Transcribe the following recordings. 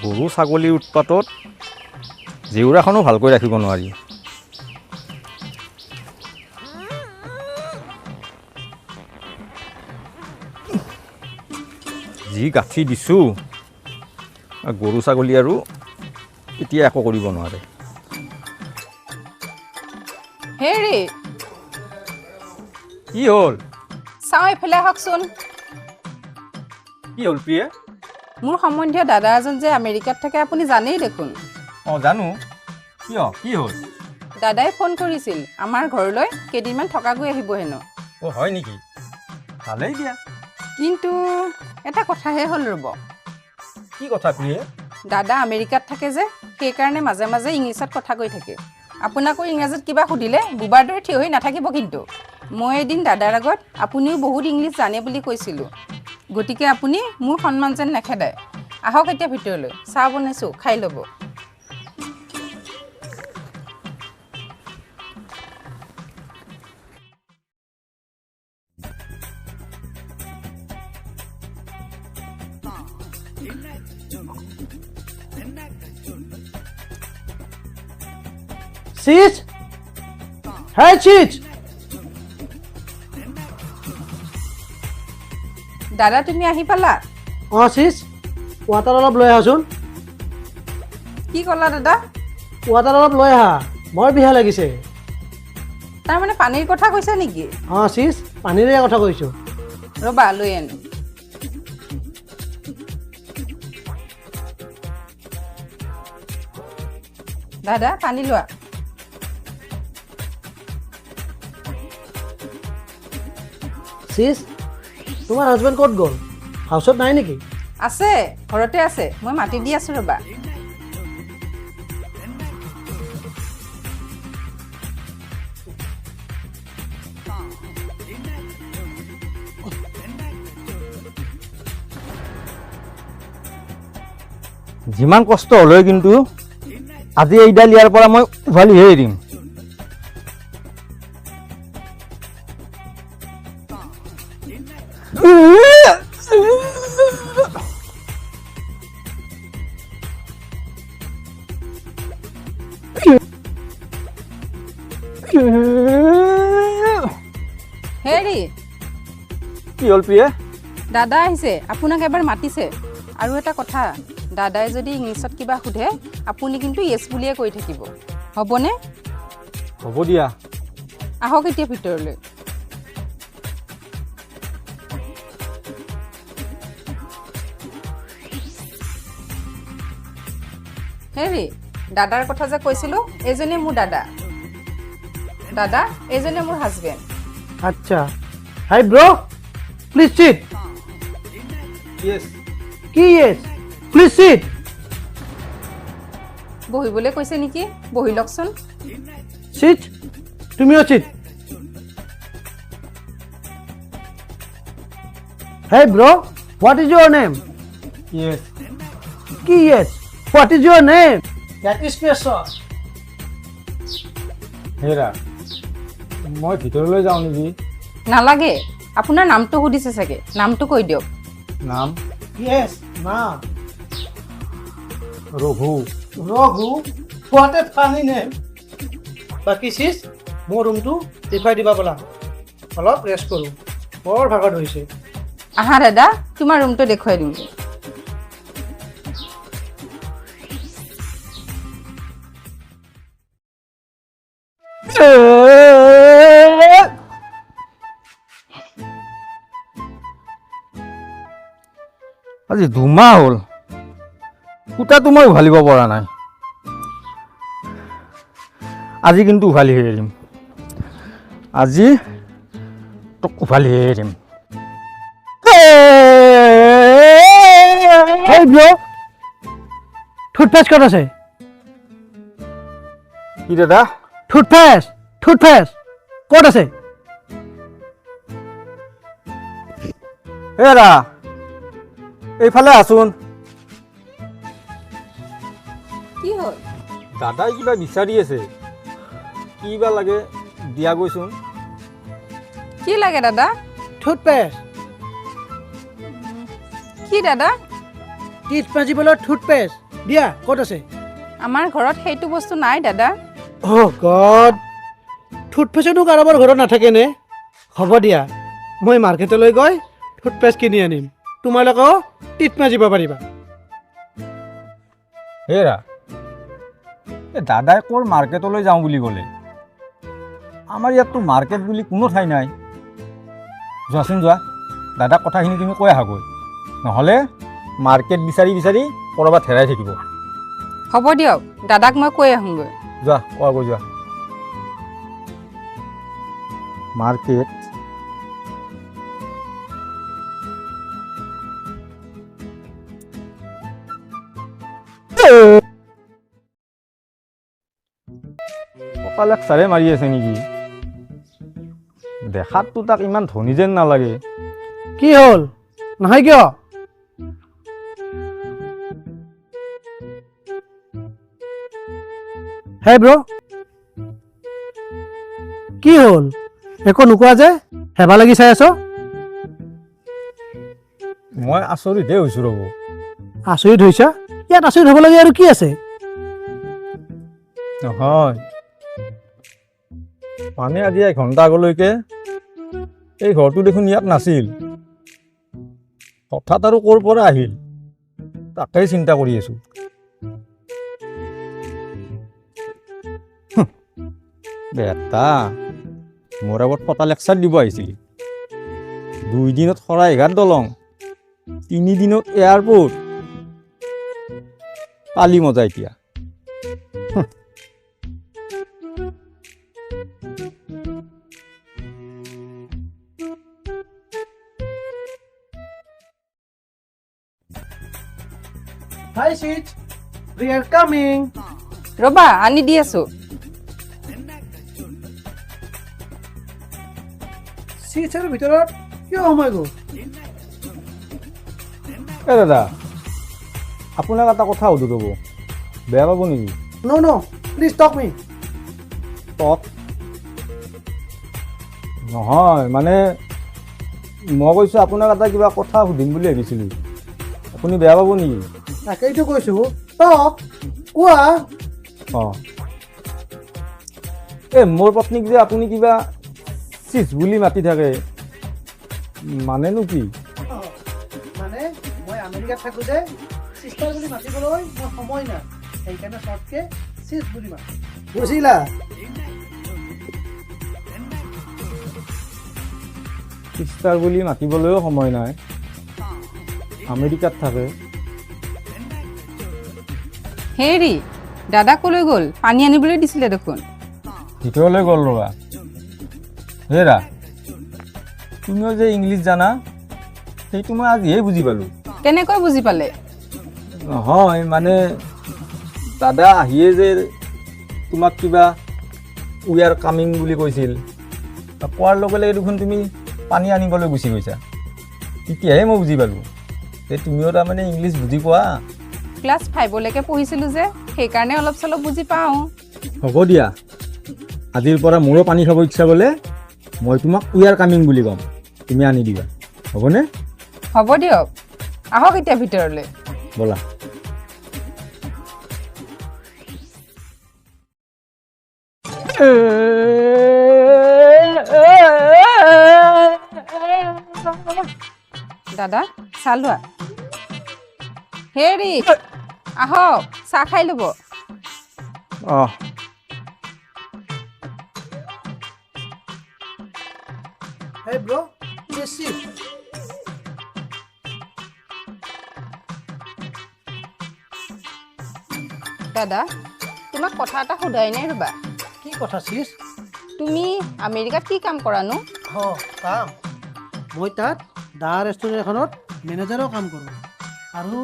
গৰু ছাগলীৰ উৎপাতত জেউৰাখনো ভালকৈ ৰাখিব নোৱাৰি। যি গাঁঠি দিছোঁ গৰু ছাগলী আৰু এতিয়া একো কৰিব নোৱাৰে। হেৰি কি হ'ল? চাওঁ এইফালে আহকচোন। কি হ'ল প্ৰিয়ে? মোৰ সম্বন্ধীয় দাদা এজন যে আমেৰিকাত থাকে আপুনি জানেই দেখোন। অঁ জানো। কিয় কি হ'ল? দাদাই ফোন কৰিছিল আমাৰ ঘৰলৈ কেইদিনমান থকাকৈ আহিব হেনো। অঁ হয় নেকি? ভালেই দিয়া। কিন্তু এটা কথাহে হ'ল ৰ'ব। কি কথা প্ৰিয়ে? দাদা আমেৰিকাত থাকে যে সেইকাৰণে মাজে মাজে ইংলিছত কথা কৈ থাকে। আপোনাকো ইংৰাজীত কিবা সুধিলে বুবাৰ দৰে থিয় হৈ নাথাকিব কিন্তু। মই এদিন দাদাৰ আগত আপুনিও বহুত ইংলিছ জানে বুলি কৈছিলোঁ। গতিকে আপুনি মোৰ সন্মান যেন নেখেদায়। আহক এতিয়া ভিতৰলৈ, চাহ বনাইছোঁ খাই ল'ব। চিজ হে চিজ দাদা তুমি আহি পালা? অঁ চিজ ৱাটাৰ অলপ লৈ আহাচোন। কি ক'লা দাদা? ৱাটাৰ অলপ লৈ আহা, বৰ বিহা লাগিছে। তাৰমানে পানীৰ কথা কৈছা নেকি? অঁ চিজ পানীৰে কথা কৈছোঁ। ৰ'বা লৈ আনো। দাদা পানী লোৱা। চিজ তোমাৰ হাজবেণ্ড ক'ত গ'ল? হাউচত নাই নেকি? আছে ঘৰতে আছে, মই মাতি দি আছোঁ ৰ'বা। যিমান কষ্ট হ'লেও কিন্তু আজি এইডাল ইয়াৰ পৰা মই উভালিহে এৰিম। হেৰি কি হ'ল প্ৰিয়ে? দাদা আহিছে, আপোনাক এবাৰ মাতিছে। আৰু এটা কথা, দাদাই যদি ইংলিছত কিবা সোধে আপুনি কিন্তু য়েছ বুলিয়ে কৈ থাকিব, হ'বনে? হ'ব দিয়া। আহক এতিয়া ভিতৰলৈ। হেৰি দাদাৰ কথা যে কৈছিলোঁ, এইজনে মোৰ দাদা। দাদা এইজনে মোৰ হাজবেণ্ড। আচ্ছা হাই ব্ৰ প্লিজ চিট। য়েছ। কি য়েছ? Please seat. বহিবলৈ কৈছে নেকি? বহি লওকচোন। চিট তুমিও cheat. Hey bro what is your name? Yes. কি yes? What is your name? That is question. হেৰা মই ভিতৰলৈ যাওঁ নেকি? নালাগে, আপোনাৰ নামটো সুধিছে চাগে, নামটো কৈ দিয়ক। নাম য়েছ নাম Raghu. Raghu? What a funny name. বাকী চিজ মোৰ ৰুমটো দেখুৱাই দিবা ব'লা, অলপ ৰেষ্ট কৰোঁ, বৰ ভাগৰ ধৰিছে। আহা দাদা, তোমাৰ ৰুমটো দেখুৱাই দিমগৈ। আজি 2 মাহ হ'ল সূতাটো মই উভালিব পৰা নাই। আজি কিন্তু উভালিহে এৰিম। আজি তোক উভালিহে এৰিম। হেই ব্ৰ টুথপেষ্ট ক'ত আছে? কি দাদা? টুথপেষ্ট ক'ত আছে? হেৰা এইফালে আছোন। কি হ'ল? দাদাই কিবা বিচাৰি আছে, কি বা লাগে দিয়া গৈছোন। কি লাগে দাদা? টুথপেষ্ট। কি দাদা? টিথ মাজিবলৈ টুথপেষ্ট। দিয়া ক'ত আছে? আমাৰ ঘৰত সেইটো বস্তু নাই দাদা। অ' গড, টুথপেষ্টো কাৰোবাৰ ঘৰত নাথাকেনে? হ'ব দিয়া, মই মাৰ্কেটলৈ গৈ টুথপেষ্ট কিনি আনিম, তোমালোকেও টিপ মাজিব পাৰিবা। হেৰা এই দাদাই ক'ৰ মাৰ্কেটলৈ যাওঁ বুলি ক'লে? আমাৰ ইয়াততো মাৰ্কেট বুলি কোনো ঠাই নাই। যোৱাচোন যোৱা, দাদাক কথাখিনি তুমি কৈ আহাগৈ, নহ'লে মাৰ্কেট বিচাৰি বিচাৰি ক'ৰবাত হেৰাই থাকিব। হ'ব দিয়ক, দাদাক মই কৈ আহোঁগৈ। যোৱা কোৱাগৈ যোৱা। মাৰ্কেট কপালে চাৰে মাৰি আছে নেকি? দেখাততো তাক ইমান ধনী যেন নালাগে। কি হ'ল, নহয় কিয়? হে ব্ৰ, কি হ'ল? একো নোকোৱা যে, হেবা লাগি চাই আছ? মই আচৰিতহে হৈছোঁ ৰ'ব। আচৰিত হৈছা? ইয়াত আচৰিত হ'ব লাগে আৰু কি আছে? নহয় মানে আজি এঘণ্টা আগলৈকে এই ঘৰটো দেখোন ইয়াত নাছিল, হঠাৎ আৰু ক'ৰ পৰা আহিল তাকেই চিন্তা কৰি আছোঁ। বেটা মোৰ আগত ফটা লেকচাৰ দিব আহিছিল। 2 দিনত শৰাইঘাট দলং, 3 দিনত এয়াৰপৰ্ট, পালি মজা এতিয়া। Hi, Sid. We are coming. ৰ'বা, আনি দি আছোঁ। চিটৰ ভিতৰত কিয় সোমাই গ'ল? এ দাদা, আপোনাক এটা কথা সুধো ৰ'ব, বেয়া পাব নেকি? No, no. Please talk me. টক নহয় মানে মই কৈছোঁ আপোনাক এটা কিবা কথা সুধিম বুলি ভাবিছিলোঁ, আপুনি বেয়া পাব নেকি? তাকেইতো কৈছোঁ। Talk. কোৱা। অঁ এই মোৰ পত্নীক যে আপুনি কিবা চিজ বুলি মাতি থাকে, মানেনো কি? মানে মই আমেৰিকাত থাকোঁ যে, চিষ্টাৰ বুলি মাতিবলৈ মোৰ সময় নাই, সেইকাৰণে চৰ্টকে চিজ বুলি মাতো। বুজিলা? চিষ্টাৰ বুলি মাতিবলৈও সময় নাই, আমেৰিকাত থাকে। হেৰি, দাদা ক'লৈ গ'ল? পানী আনিবলৈ দিছিলে দেখোন। ভিতৰলৈ গ'ল ৰ'বা। হেৰা, তুমিও যে ইংলিছ জানা সেইটো মই আজিহে বুজি পালোঁ। কেনেকৈ বুজি পালে? নহয় মানে দাদা আহিয়ে যে তোমাক কিবা উই আৰ কামিং বুলি কৈছিল, কোৱাৰ লগে লগে দেখোন তুমি পানী আনিবলৈ গুচি গৈছা। তেতিয়াহে মই বুজি পালোঁ যে তুমিও তাৰমানে ইংলিছ বুজি পোৱা। ক্লাছ 5লৈকে পঢ়িছিলোঁ যে, সেইকাৰণে অলপ চলপ বুজি পাওঁ। হ'ব দিয়া, আজিৰ পৰা মোৰো পানী খাব ইচ্ছা গ'লে মই তোমাক উই আৰ কামিং বুলি ক'ম, তুমি আনি দিবা, হ'বনে? হ'ব দিয়ক, আহক এতিয়া ভিতৰলৈ। ব'লা। দাদা, চাহ লোৱা। হেৰি, আহক চাহ খাই ল'ব। অঁ Hey bro, please sit. দাদা, তোমাক কথা এটা সোধাই নাই ৰ'বা। কি কথা চিজ? তুমি আমেৰিকাত কি কাম কৰানো? কাম মই তাত দা ৰেষ্টুৰেণ্ট এখনত মেনেজাৰৰ কাম কৰোঁ, আৰু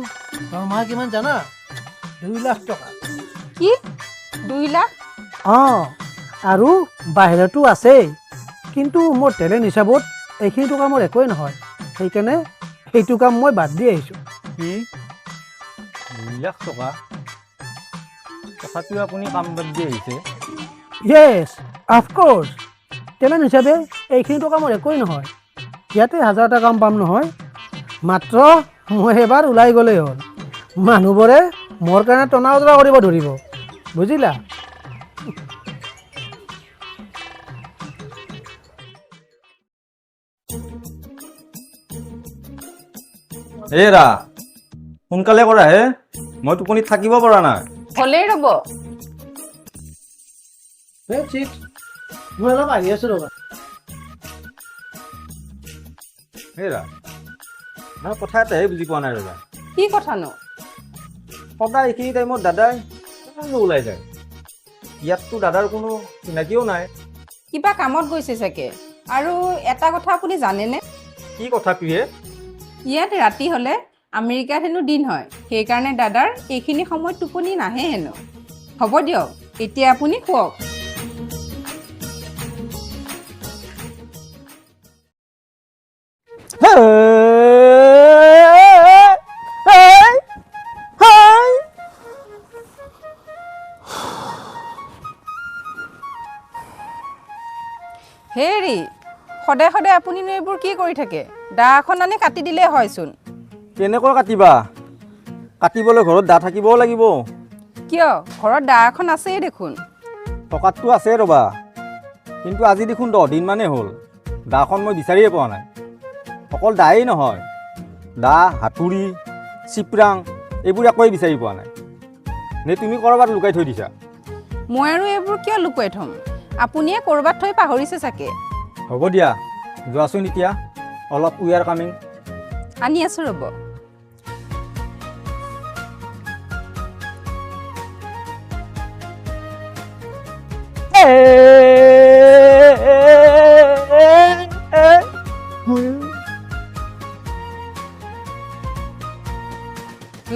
দৰমহা কিমান জানা? 2 লাখ টকা। কি 2 লাখ? অঁ, আৰু বাহিৰতো আছেই, কিন্তু মোৰ টেলেণ্ট হিচাপত এইখিনি টকা মোৰ একোৱেই নহয়, সেইকাৰণে সেইটো কাম মই বাদ দি আহিছোঁ। কি 2 লাখ টকা? তথাপিও আপুনি কাম বাদ দি আহিছে? য়েছ, অফক'ৰ্ছ। টেলেণ্ট হিচাপে এইখিনি টকা মোৰ একোৱেই নহয়, ইয়াতে 1000টা কাম পাম নহয়। মাত্ৰ মই এবাৰ ওলাই গ'লেই হ'ল, মানুহবোৰে মোৰ কাৰণে টনা উতৰা কৰিব ধৰিব বুজিলা। ৰা সোনকালে কৰা হে, মই টোপনিত থাকিব পৰা নাই। হ'লেই ৰ'ব। মই অলপ আহি আছো ৰ'বা। ৰা মই কথা এটাহে বুজি পোৱা নাই ৰ'বা। কি কথানো? সদায় এইখিনি টাইমত দাদাই ওলাই যায়। ইয়াততো দাদাৰ কোনো চিনাকিও নাই। কিবা কামত গৈছে চাগে। আৰু এটা কথা আপুনি জানেনে? কি কথা পিহে? ইয়াত ৰাতি হ'লে আমেৰিকাত হেনো দিন হয়, সেইকাৰণে দাদাৰ এইখিনি সময়ত টোপনি নাহে হেনো। হ'ব দিয়ক, এতিয়া আপুনি শুৱক। হেৰি, সদায় সদায় আপুনিনো এইবোৰ কি কৰি থাকে? দা এখন আনি কাটি দিলেই হয়চোন। কেনেকৈ কাটিবা? কাটিবলৈ ঘৰত দা থাকিবও লাগিব। কিয়? ঘৰত দা এখন আছেই দেখোন। টকাতটো আছে ৰ'বা, কিন্তু আজি দেখোন 10 দিনমানেই হ'ল দাখন মই বিচাৰিয়ে পোৱা নাই। অকল দায়েই নহয়, দা, হাতুৰি, চিপৰাং এইবোৰ একোৱেই বিচাৰি পোৱা নাই। নে তুমি ক'ৰবাত লুকাই থৈ দিছা? মই আৰু এইবোৰ কিয় লুকুৱাই থ'ম? আপুনিয়ে ক'ৰবাত থৈ পাহৰিছে চাগে। হ'ব দিয়া, যোৱাচোন এতিয়া, অলপ উই আৰ কামিং। আনি আছোঁ ৰ'ব।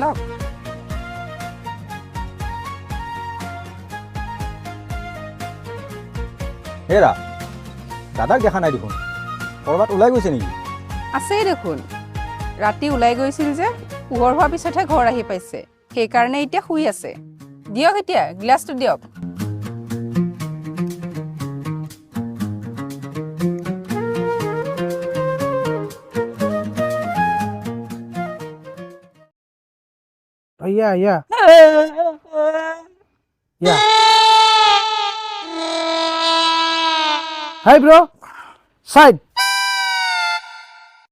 লওক। হেৰা, দাদাক দেখা নাই দেখোন। ক'ৰবাত ওলাই গৈছে নেকি? আছেই দেখোন। ৰাতি ওলাই গৈছিল যে, পোহৰ হোৱাৰ পিছতহে ঘৰ আহি পাইছে। সেইকাৰণে এতিয়া শুই আছে। দিয়ক এতিয়া, গ্লাছটো দিয়ক। Yeah, yeah. Yeah. Hi, bro. Side.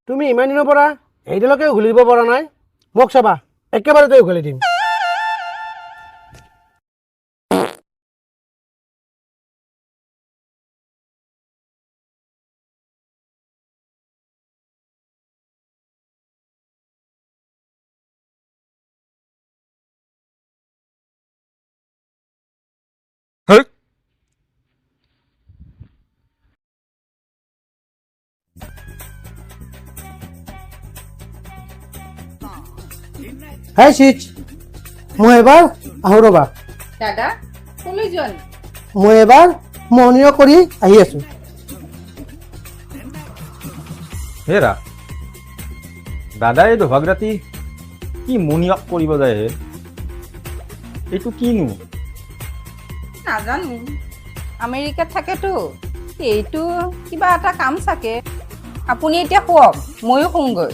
তুমি ইমান দিনৰ পৰা এইডালকে উঘলিব পৰা নাই? মোক চাবা, একেবাৰতে উঘলি দিম। হাই চিচ, মই এবাৰ আহোঁ ৰ'বা। দাদা, ক'লৈ যোৱা? মই এবাৰ মৰ্ণিং কৰি আহি আছোঁ। হেৰা, দাদাই দভাগ ৰাতি কি মনিয়ক কৰিব যায় হে? এইটো কিনো? নাজানো, আমেৰিকাত থাকেতো। এইটো কিবা এটা কাম চাগে। আপুনি এতিয়া শুৱক, ময়ো শুওঁগৈ।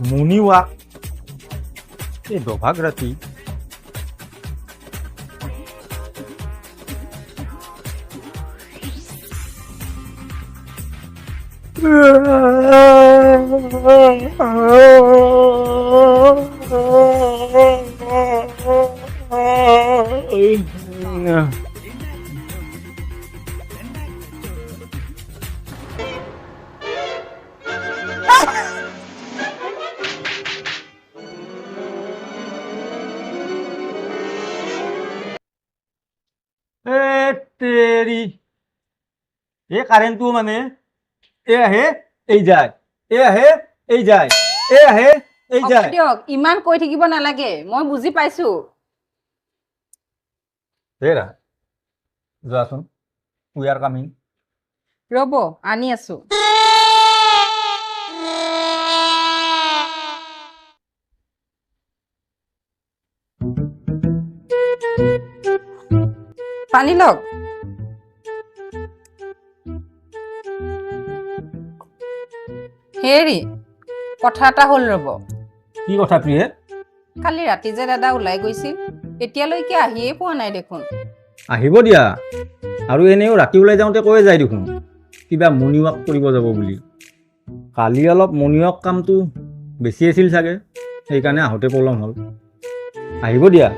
মুনিৱাক এই দভাগ ৰাতি? তেৰি এই কাৰেণ্টটো মানে এই আহে এই যায়, এই আহে এই যায়, এই আহে এই যায়। দিয়ক, ইমান কৈ থাকিব নালাগে, মই বুজি পাইছো। হেৰা, যোৱাচোন, উই আৰ কামিং। ৰ'ব, আনি আছো। পানী লওক। হেৰি কথা এটা হ'ল ৰ'ব। কি কথা প্ৰিয়ে? কালি ৰাতি যে দাদা ওলাই গৈছিল, এতিয়ালৈকে আহিয়ে পোৱা নাই দেখোন। আহিব দিয়া। আৰু এনেও ৰাতি ওলাই যাওঁতে কৈয়ে যায় দেখোন কিবা মৰ্ণিং ৱাক কৰিব যাব বুলি। কালি অলপ মৰ্ণিং ৱাক কামটো বেছি আছিল চাগে, সেইকাৰণে আহোঁতে পলম হ'ল। আহিব দিয়া,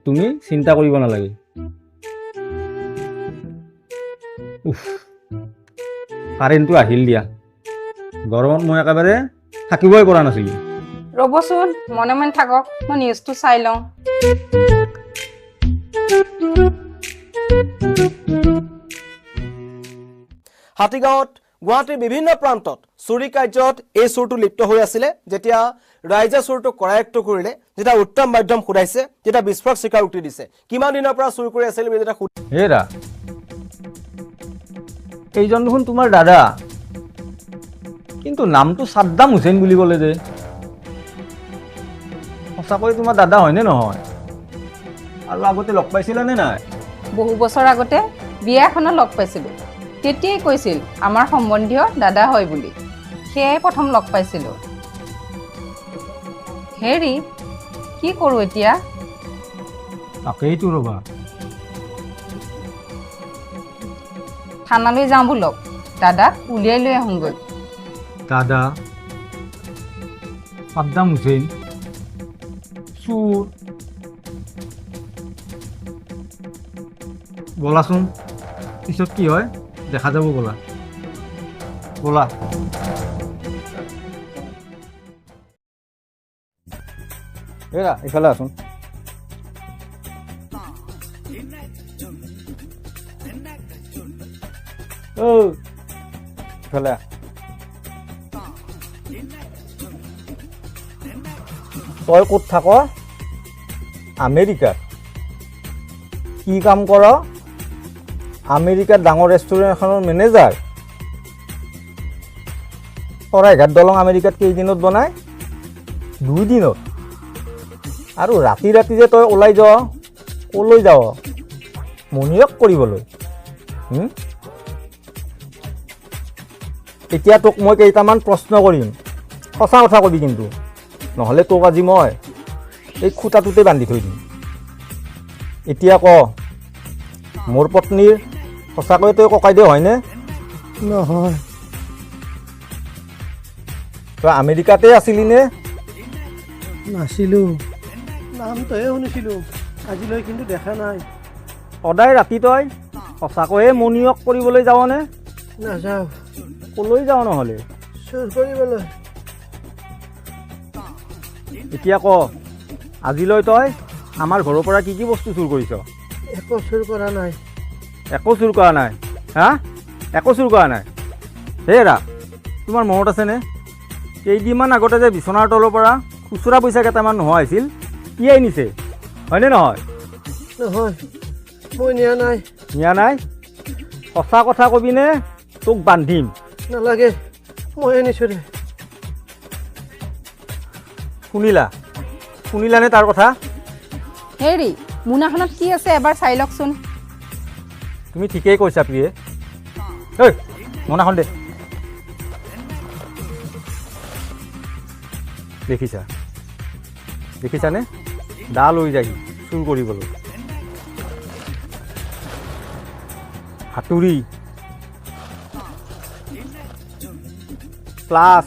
তুমি চিন্তা কৰিব নালাগে। উফ, কাৰেণ্টটো আহিল দিয়া। গৰমত মই একেবাৰে থাকিবই পৰা নাছিলোঁ। ৰ'বচোন, মনে মনে থাকক, মই নিউজটো চাই লওঁ। হাতীগাঁৱত গুৱাহাটীৰ বিভিন্ন প্ৰান্তত চুৰি কাৰ্যত এই চোৰটো লিপ্ত হৈ আছিলে। যেতিয়া ৰাইজে চোৰটো কৰায়ত্ব কৰিলে, যেতিয়া উত্তম মাধ্যম সোধাইছে, তেতিয়া বিস্ফোৰক স্বীকাৰোক্তি দিছে। কিমান দিনৰ পৰা চুৰ কৰি আছিল বুলি যেতিয়া হেৰা, এইজন দেখোন তোমাৰ দাদা, কিন্তু নামটো ছাদ্দাম হুছেইন বুলি ক'লে যে, সঁচাকৈ তোমাৰ দাদা হয়নে নহয়? আৰু আগতে লগ পাইছিলা নে নাই? বহু বছৰ আগতে বিয়া এখনত লগ পাইছিলোঁ। তেতিয়াই কৈছিল আমাৰ সম্বন্ধীয় দাদা হয় বুলি। সেয়াই প্ৰথম লগ পাইছিলোঁ। হেৰি, কি কৰোঁ এতিয়া? তাকেইতো ৰ'বা। থানালৈ যাওঁ বোলক, দাদাক উলিয়াই লৈ আহোঁগৈ। দাদা ছাদ্দাম হুছেইন চোৰ, ব'লাচোন, পিছত কি হয় দেখা যাব। ব'লা ব'লা। এৰা, এইফালে আছোন। ইফালে আহ। তই ক'ত থাক? আমেৰিকাত। কি কাম কৰ? আমেৰিকাত ডাঙৰ ৰেষ্টুৰেণ্ট এখনৰ মেনেজাৰ। শৰাইঘাট দলং আমেৰিকাত কেইদিনত বনাই? 2 দিনত। আৰু ৰাতি ৰাতি যে তই ওলাই যাৱ, ক'লৈ যাৱ? মৰ্ণিং ৱাক কৰিবলৈ। এতিয়া তোক মই কেইটামান প্ৰশ্ন কৰিম, সঁচা কথা কবি কিন্তু, নহ'লে তোক আজি মই এই খুটাটোতে বান্ধি থৈ দিম। এতিয়া ক, মোৰ পত্নীৰ সঁচাকৈ তই ককাইদেউ হয়নে? নহয়। তই আমেৰিকাতে আছিলি নে? নাছিলোঁ। নামটোহে শুনিছিলোঁ, আজিলৈ কিন্তু দেখা নাই। সদায় ৰাতি তই সঁচাকৈয়ে মৰ্ণিং ৱাক কৰিবলৈ যাৱনে? নাযাওঁ। ক'লৈ যাৱ নহ'লে? চুৰ কৰিবলৈ। এতিয়া ক, আজিলৈ তই আমাৰ ঘৰৰ পৰা কি কি বস্তু চুৰ কৰিছ? একো চুৰ কৰা নাই। একো চুৰ কৰা নাই? হা? একো চুৰ কৰা নাই? হেৰা, তোমাৰ মনত আছেনে কেইদিনমান আগতে যে বিচনাৰ তলৰ পৰা খুচুৰা পইচা কেইটামান নোহোৱা হৈছিল? কি আনিছে হয়নে নহয়? নহয়, মই নিয়া নাই। নিয়া নাই? সঁচা কথা কবিনে তোক বান্ধিম? নালাগে, মই আনিছোঁ দে। শুনিলানে তাৰ কথা? হেৰি, মোনাখনত কি আছে এবাৰ চাই লওকচোন। তুমি ঠিকেই কৈছা প্ৰিয়ে। ঐ, মোনাখন দে। দেখিছানে? দা লৈ যায় চুৰ কৰিবলৈ। হাতুৰি, প্লাছ,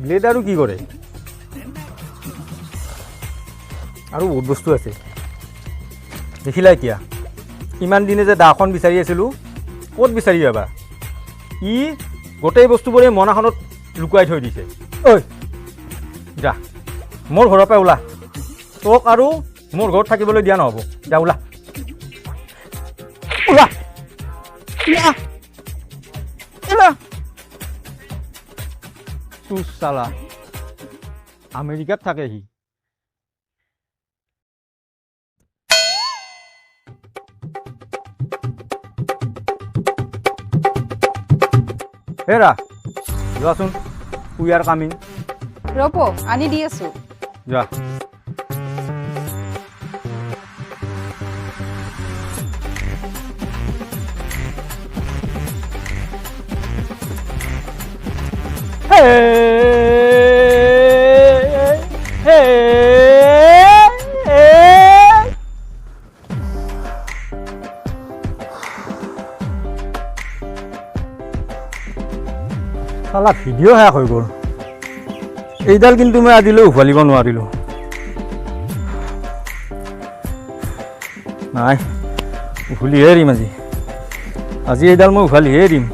ব্লেড আৰু কি কৰে? আৰু বহুত বস্তু আছে। দেখিলা এতিয়া, ইমান দিনে যে দাখন বিচাৰি আছিলোঁ, ক'ত বিচাৰি যাবা? ই গোটেই বস্তুবোৰে মনাখনত লুকুৱাই থৈ দিছে। ঐ যা, মোৰ ঘৰৰ পৰা ওলা। তোক আৰু মোৰ ঘৰত থাকিবলৈ দিয়া নহ'ব। যা, ওলা ওলা ওলা ওলা। চুচ চালা, আমেৰিকাত থাকে সি। হেৰা, যোৱাচোন, উই আৰ কামিং। ৰ'ব, আনি দি আছোঁ। যা। চালা ভিডিঅ' শেষ হৈ গ'ল এইডাল কিন্তু মই আজিলৈ উভালিব নোৱাৰিলোঁ নাই উভলিহে এৰিম আজি এইডাল মই উভালিহে এৰিম